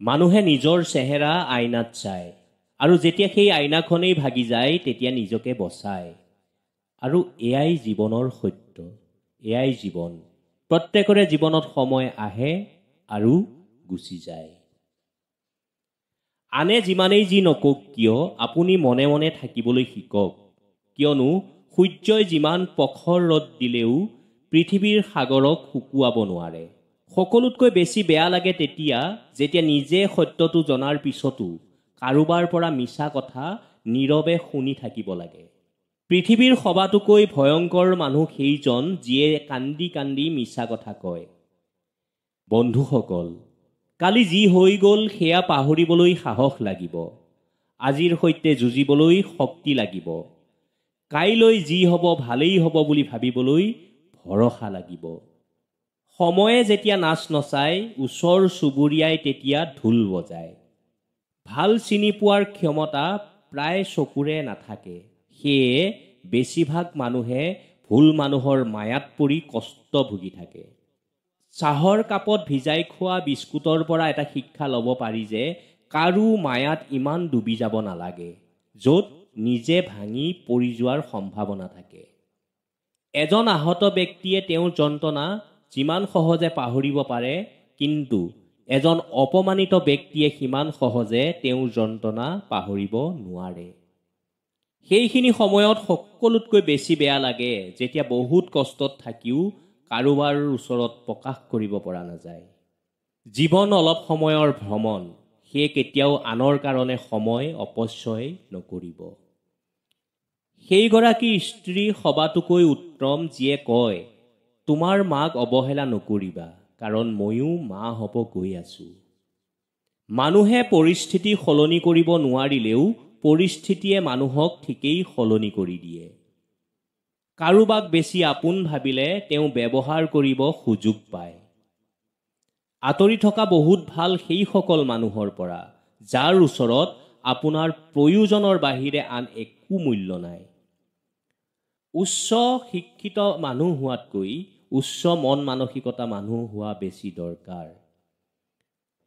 মানুহে নিজৰ চেহেৰা আইনাত চায় আৰু যেতিয়া সেই আইনাখনেই ভাগি যায় তেতিয়া নিজকে বচায়। আৰু এয়াই জীৱনৰ সত্য, এয়াই জীৱন। প্ৰত্যেকৰে জীৱনত সময় আহে আৰু গুচি যায়। আনে যিমানেই যি নকওক কিয় আপুনি মনে মনে থাকিবলৈ শিকক, কিয়নো সূৰ্যই যিমান প্ৰখৰ ৰ'দ দিলেও পৃথিৱীৰ সাগৰক শুকুৱাব নোৱাৰে। সকলোতকৈ বেছি বেয়া লাগে তেতিয়া যেতিয়া নিজে সত্যটো জনাৰ পিছতো কাৰোবাৰ পৰা মিছা কথা নীৰৱে শুনি থাকিব লাগে। পৃথিৱীৰ সবাতোকৈ ভয়ংকৰ মানুহ সেইজন যিয়ে কান্দি কান্দি মিছা কথা কয়। বন্ধুসকল, কালি যি হৈ গ'ল সেয়া পাহৰিবলৈ সাহস লাগিব। আজিৰ সৈতে যুঁজিবলৈ শক্তি লাগিব। কাইলৈ যি হ'ব ভালেই হ'ব বুলি ভাবিবলৈ ভৰসা লাগিব। সময়ে যেতিয়া নাচ নচায়, ওচৰ চুবুৰীয়াই তেতিয়া ঢোল বজায়। ভাল চিনি পোৱাৰ ক্ষমতা প্ৰায় চকুৰে নাথাকে। সেয়ে বেছিভাগ মানুহে ভুল মানুহৰ মায়াত পৰি কষ্ট ভুগি থাকে। চাহৰ কাপত ভিজাই খোৱা বিস্কুটৰ পৰা এটা শিক্ষা ল'ব পাৰি যে কাৰো মায়াত ইমান ডুবি যাব নালাগে, য'ত নিজে ভাঙি পৰি যোৱাৰ সম্ভাৱনা থাকে। এজন আহত ব্যক্তিয়ে তেওঁৰ যন্ত্ৰণা যিমান সহজে পাহৰিব পাৰে, কিন্তু এজন অপমানিত ব্যক্তিয়ে সিমান সহজে তেওঁৰ যন্ত্ৰণা পাহৰিব নোৱাৰে। সেইখিনি সময়ত সকলোতকৈ বেছি বেয়া লাগে যেতিয়া বহুত কষ্টত থাকিও কাৰোবাৰ ওচৰত প্ৰকাশ কৰিব পৰা নাযায়। জীৱন অলপ সময়ৰ ভ্ৰমণ, সেয়ে কেতিয়াও আনৰ কাৰণে সময় অপচয় নকৰিব। সেইগৰাকী স্ত্ৰী সবাতোকৈ উত্তম যিয়ে কয়, তোমাৰ মাক অৱহেলা নকৰিবা, কাৰণ ময়ো মা হ'ব গৈ আছো। মানুহে পৰিস্থিতি সলনি কৰিব নোৱাৰিলেও পৰিস্থিতিয়ে মানুহক ঠিকেই সলনি কৰি দিয়ে। কাৰোবাক বেছি আপোন ভাবিলে তেওঁ ব্যৱহাৰ কৰিব সুযোগ পায়। আঁতৰি থকা বহুত ভাল সেইসকল মানুহৰ পৰা যাৰ ওচৰত আপোনাৰ প্ৰয়োজনৰ বাহিৰে আন একো মূল্য নাই। উচ্চ শিক্ষিত মানুহ হোৱাতকৈ উচ্চ মন মানসিকতা মানুহ হোৱা বেছি দৰকাৰ।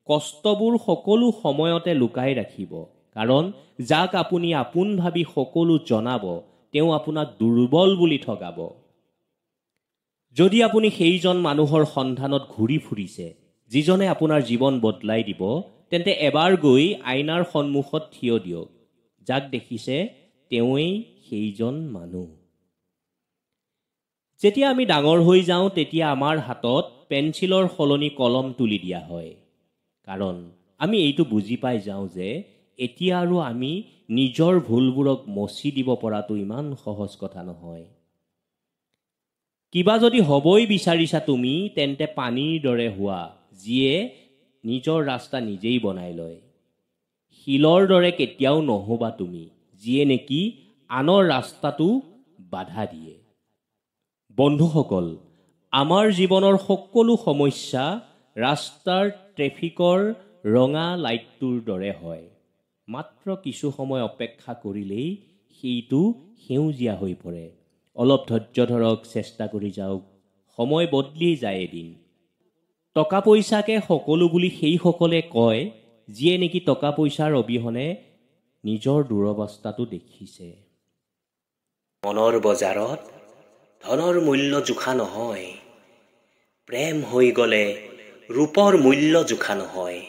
কষ্টবোৰ সকলো সময়তে লুকাই ৰাখিব, কাৰণ যাক আপুনি আপোন ভাবি সকলো জনাব তেওঁ আপোনাক দুৰ্বল বুলি ঠগাব। যদি আপুনি সেইজন মানুহৰ সন্ধানত ঘূৰি ফুৰিছে যিজনে আপোনাৰ জীৱন বদলাই দিব, তেন্তে এবাৰ গৈ আইনাৰ সন্মুখত থিয় দিয়ক। যাক দেখিছে তেওঁৱেই সেইজন মানুহ। যেতিয়া আমি ডাঙৰ হৈ যাওঁ তেতিয়া আমাৰ হাতত পেঞ্চিলৰ সলনি কলম তুলি দিয়া হয়, কাৰণ আমি এইটো বুজি পাই যাওঁ যে এতিয়া আৰু আমি নিজৰ ভুলবোৰক মচি দিব পৰাটো ইমান সহজ কথা নহয়। কিবা যদি হ'বই বিচাৰিছা তুমি, তেন্তে পানীৰ দৰে হোৱা যিয়ে নিজৰ ৰাস্তা নিজেই বনাই লয়। শিলৰ দৰে কেতিয়াও নহ'বা তুমি, যিয়ে নেকি আনৰ ৰাস্তাটো বাধা দিয়ে। বন্ধুসকল, আমাৰ জীৱনৰ সকলো সমস্যা ৰাস্তাৰ ট্ৰেফিকৰ ৰঙা লাইটটোৰ দৰে হয়। মাত্ৰ কিছু সময় অপেক্ষা কৰিলেই সেইটো সেউজীয়া হৈ পৰে। অলপ ধৈৰ্য ধৰক, চেষ্টা কৰি যাওক, সময় বদলি যায় এদিন। টকা পইচাকে সকলো বুলি সেইসকলে কয় যিয়ে নেকি টকা পইচাৰ অবিহনে নিজৰ দুৰৱস্থাটো দেখিছে। মনৰ বজাৰত ধনৰ মূল্য জোখা নহয়, প্ৰেম হৈ গ'লে ৰূপৰ মূল্য জোখা নহয়।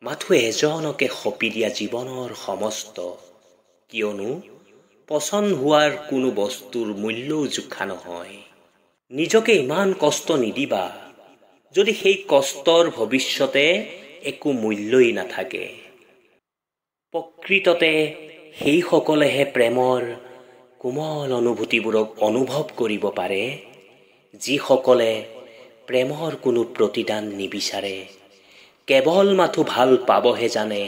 মাথো এজনকে সঁপি দিয়া জীৱনৰ সমস্ত, কিয়নো পচন্দ হোৱাৰ কোনো বস্তুৰ মূল্যও জোখা নহয়। নিজকে ইমান কষ্ট নিদিবা যদি সেই কষ্টৰ ভৱিষ্যতে একো মূল্যই নাথাকে। প্ৰকৃততে সেইসকলেহে প্ৰেমৰ কোমল অনুভূতিবোৰক অনুভৱ কৰিব পাৰে, যিসকলে প্ৰেমৰ কোনো প্ৰতিদান নিবিচাৰে, কেৱল মাথো ভাল পাবহে জানে,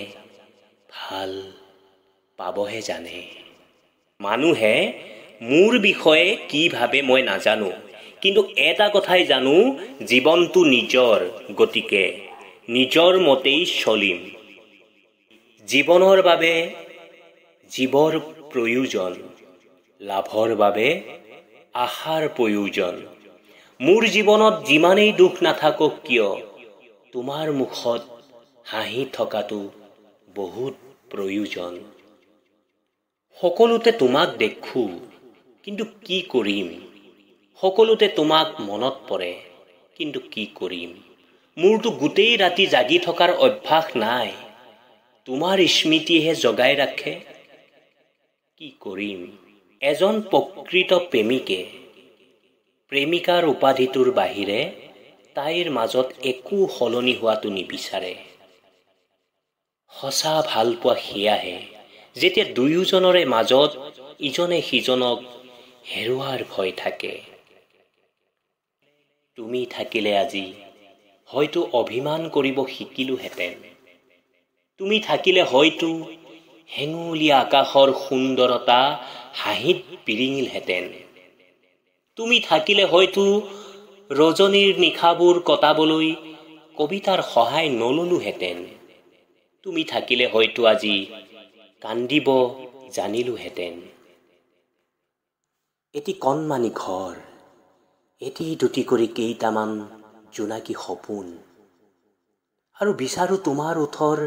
ভাল পাবহে জানে। মানুহে মোৰ বিষয়ে কি ভাবে মই নাজানো, কিন্তু এটা কথাই জানো, জীৱনটো নিজৰ, গতিকে নিজৰ মতেই চলিম। জীৱনৰ বাবে জীৱৰ প্ৰয়োজন, লাভৰ বাবে আশাৰ প্ৰয়োজন। মোৰ জীৱনত যিমানেই দুখ নাথাকক কিয়, তোমাৰ মুখত হাঁহি থকাটো বহুত প্ৰয়োজন। সকলোতে তোমাক দেখোঁ, কিন্তু কি কৰিম? সকলোতে তোমাক মনত পৰে, কিন্তু কি কৰিম? মোৰতো গোটেই ৰাতি জাগি থকাৰ অভ্যাস নাই, তোমাৰ স্মৃতিহে জগাই ৰাখে। কি কৰিম? এজন প্ৰকৃত প্ৰেমিকে প্ৰেমিকাৰ উপাধিটোৰ বাহিৰে তাইৰ মাজত একো সলনি হোৱাটো নিবিচাৰে। সঁচা ভালপোৱা সেয়াহে যেতিয়া দুয়োজনৰে মাজত ইজনে সিজনক হেৰুৱাৰ ভয় থাকে। তুমি থাকিলে আজি হয়তো অভিমান কৰিব শিকিলোহেঁতেন। তুমি থাকিলে হয়তো হেঙুলীয়া আকাশৰ সুন্দৰতা হাঁহিত বিৰিঙিলহেঁতেন। তুমি থাকিলে হয়তো ৰজনীৰ নিশাবোৰ কটাবলৈ কবিতাৰ সহায় নললোহেঁতেন। তুমি থাকিলে হয়তো আজি কান্দিব জানিলোহেঁতেন। এটি কণমানি ঘৰ, এটি দুটি কৰি কেইটামান জোনাকী সপোন, আৰু বিচাৰো তোমাৰ ওঠৰ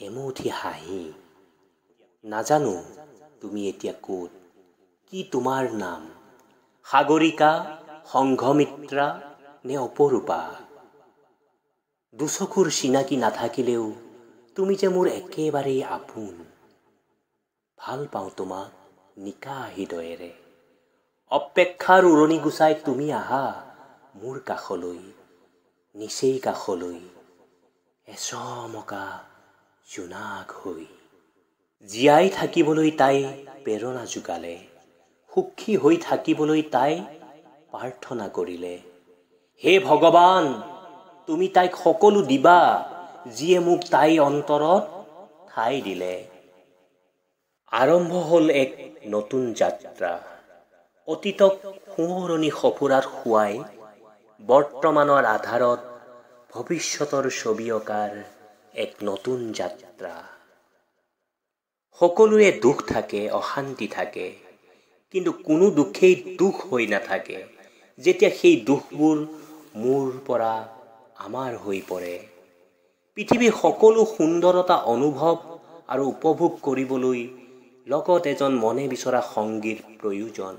এমুঠি হাঁহি। নাজানো তুমি এতিয়া ক'ত, কি তোমাৰ নাম, সাগৰিকা, সংঘমিত্ৰা নে অপৰূপা? দুচকুৰ চিনাকি নাথাকিলেও তুমি যে মোৰ একেবাৰেই আপোন। ভাল পাওঁ তোমাক নিকা হৃদয়েৰে। অপেক্ষাৰ উৰণি গুচাই তুমি আহা মোৰ কাষলৈ, নিচেই কাষলৈ, এচমকা জোনাক হৈ। জীয়াই থাকিবলৈ তাই প্ৰেৰণা যোগালে, সুখী হৈ থাকিবলৈ তাই প্ৰাৰ্থনা কৰিলে। হে ভগৱান, তুমি তাইক সকলো দিবা, যিয়ে মোক তাই অন্তৰত ঠাই দিলে। আৰম্ভ হ'ল এক নতুন যাত্ৰা, অতীতক সোঁৱৰণি সফুৰাত শুৱাই বৰ্তমানৰ আধাৰত ভৱিষ্যতৰ ছবি অঁকাৰ এক নতুন যাত্ৰা। সকলোৰে দুখ থাকে, অশান্তি থাকে, কিন্তু কোনো দুখেই দুখ হৈ নাথাকে যেতিয়া সেই দুখবোৰ মোৰ পৰা আমাৰ হৈ পৰে। পৃথিৱীৰ সকলো সুন্দৰতা অনুভৱ আৰু উপভোগ কৰিবলৈ লগত এজন মনে বিচৰা সংগীৰ প্ৰয়োজন।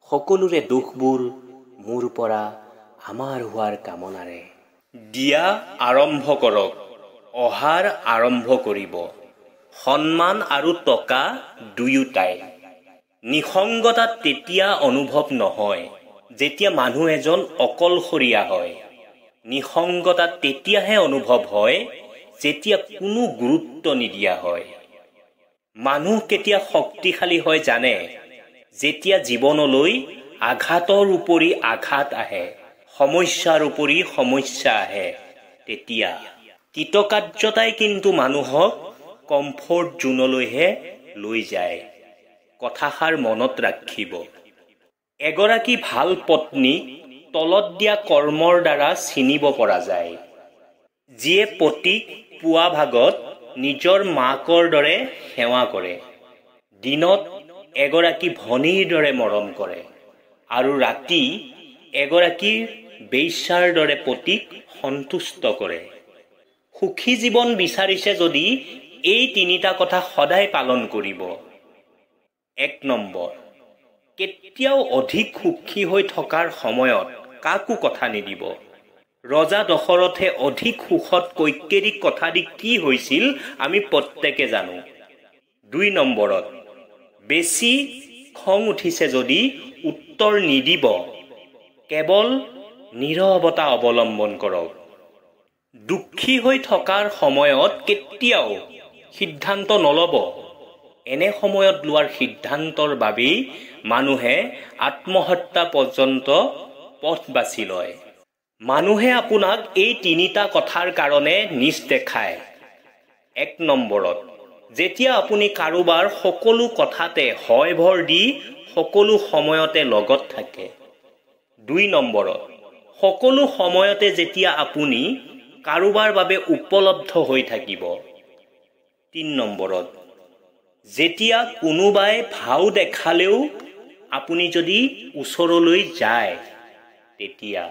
সকলোৰে দুখবোৰ মোৰ পৰা আমাৰ হোৱাৰ কামনাৰে। দিয়া আৰম্ভ কৰক, অহাৰ আৰম্ভ কৰিব, সন্মান আৰু টকা দুয়োটাই। নিসংগতা তেতিয়া অনুভৱ নহয় যেতিয়া মানুহ এজন অকলশৰীয়া হয়। নিসংগতা তেতিয়াহে অনুভৱ হয় যেতিয়া কোনো গুৰুত্ব নিদিয়া হয়। মানুহ কেতিয়া শক্তিশালী হয় জানে? যেতিয়া জীৱনলৈ আঘাতৰ উপৰি আঘাত আহে, সমস্যাৰ উপৰি সমস্যা আহে, তেতিয়া। কৃতকাৰ্যতাই কিন্তু মানুহক কমফৰ্ট জোনলৈহে লৈ যায়। কথাষাৰ মনত ৰাখিব। এগৰাকী ভাল পত্নীক তলত দিয়া কৰ্মৰ দ্বাৰা চিনিব পৰা যায়। যিয়ে পতিক পুৱা ভাগত নিজৰ মাকৰ দৰে সেৱা কৰে, দিনত এগৰাকী ভনীৰ দৰে মৰম কৰে, আৰু ৰাতি এগৰাকী বেশ্যাৰ দৰে পতিক সন্তুষ্ট কৰে। সুখী জীৱন বিচাৰিছে যদি এই তিনিটা কথা সদায় পালন কৰিব। ১ নম্বৰ, কেতিয়াও অধিক সুখী হৈ থকাৰ সময়ত কাকো কথা নিদিব। ৰজা দশৰথে অধিক সুখত কৈকেয়ীক কথা দি কি হৈছিল আমি প্ৰত্যেকে জানো। ২ নম্বৰত, বেছি খং উঠিছে যদি উত্তৰ নিদিব, কেৱল নীৰৱতা অৱলম্বন কৰক। দুখী হৈ থকাৰ সময়ত কেতিয়াও সিদ্ধান্ত নল'ব। এনে সময়ত লোৱাৰ সিদ্ধান্তৰ বাবেই মানুহে আত্মহত্যা পৰ্যন্ত পথ বাছি লয়। মানুহে আপোনাক এই তিনিটা কথাৰ কাৰণে নিচ দেখায়। ১ নম্বৰত, যেতিয়া আপুনি কাৰোবাৰ সকলো কথাতে হয় ভৰ দি সকলো সময়তে লগত থাকে। ২ নম্বৰত, সকলো সময়তে যেতিয়া আপুনি কাৰোবাৰ বাবে উপলব্ধ হৈ থাকিব। ৩ নম্বৰত, যেতিয়া কোনোবাই ভাও দেখালেও আপুনি যদি ওচৰলৈ যায়, তেতিয়া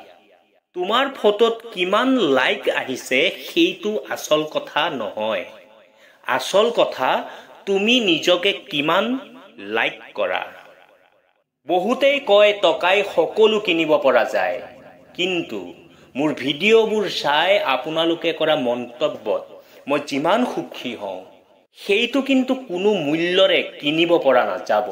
তোমাৰ ফটোত কিমান লাইক আহিছে সেইটো আচল কথা নহয়। আচল কথা তুমি নিজকে কিমান লাইক কৰা। বহুতেই কয় টকাই সকলো কিনিব পৰা যায়, কিন্তু মোৰ ভিডিঅ'বোৰ চাই আপোনালোকে কৰা মন্তব্যত মই যিমান সুখী হওঁ সেইটো কিন্তু কোনো মূল্যৰে কিনিব পৰা নাযাব।